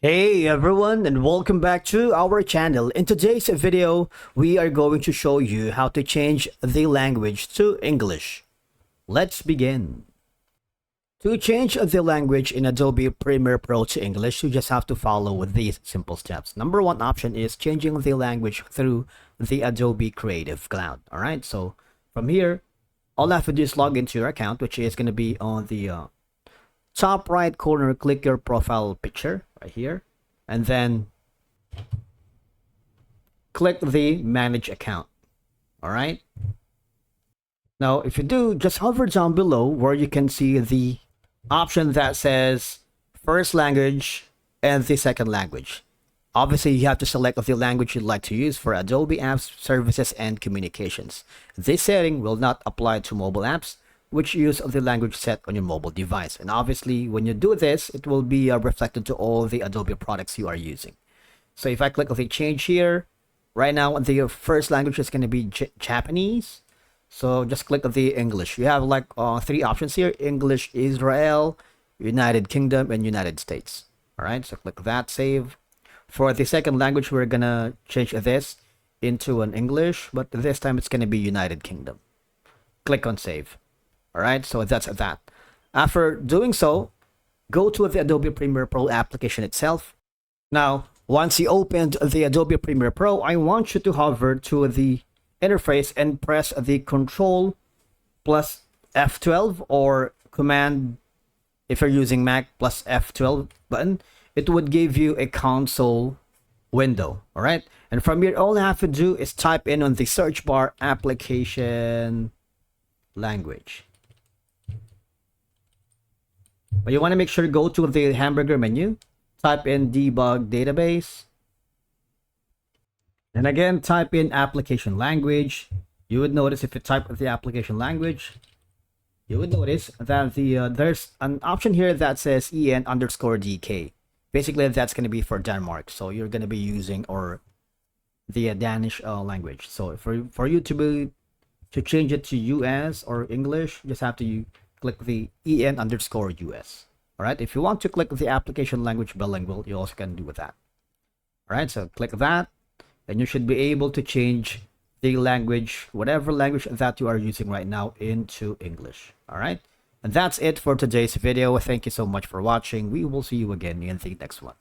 Hey everyone, and welcome back to our channel. In today's video, we are going to show you how to change the language to English. Let's begin. To change the language in Adobe Premiere Pro to English, you just have to follow these simple steps. Number one option is changing the language through the Adobe Creative Cloud. Alright, so from here, all I have to do is log into your account, which is going to be on the top right corner. Click your profile picture right here, and then click the manage account. All right, now if you do, just hover down below where you can see the option that says first language and the second language. Obviously, you have to select the language you'd like to use for Adobe apps, services, and communications. This setting will not apply to mobile apps which use the language set on your mobile device. And obviously, when you do this, it will be reflected to all the Adobe products you are using. So if I click the change here, right now the first language is going to be Japanese. So just click the English. You have like three options here: English, Israel, United Kingdom, and United States. All right, so click that, save. For the second language, we're gonna change this into an English, but this time it's gonna be United Kingdom. Click on save. All right, so that's that. After doing so, go to the Adobe Premiere Pro application itself. Now, once you opened the Adobe Premiere Pro, I want you to hover to the interface and press the Control plus F12 or Command, if you're using Mac, plus F12 button. It would give you a console window. All right, and from here, all I have to do is type in on the search bar application language. But you want to make sure to go to the hamburger menu, type in debug database, and again type in application language. You would notice if you type the application language, you would notice that there's an option here that says en_dk. Basically, that's going to be for Denmark. So you're going to be using the Danish language. So for you to change it to US or English, you just have to click the en_US. All right. If you want to click the application language bilingual, you also can do with that. All right. So click that, and you should be able to change the language, whatever language that you are using right now, into English. All right. And that's it for today's video. Thank you so much for watching. We will see you again in the next one.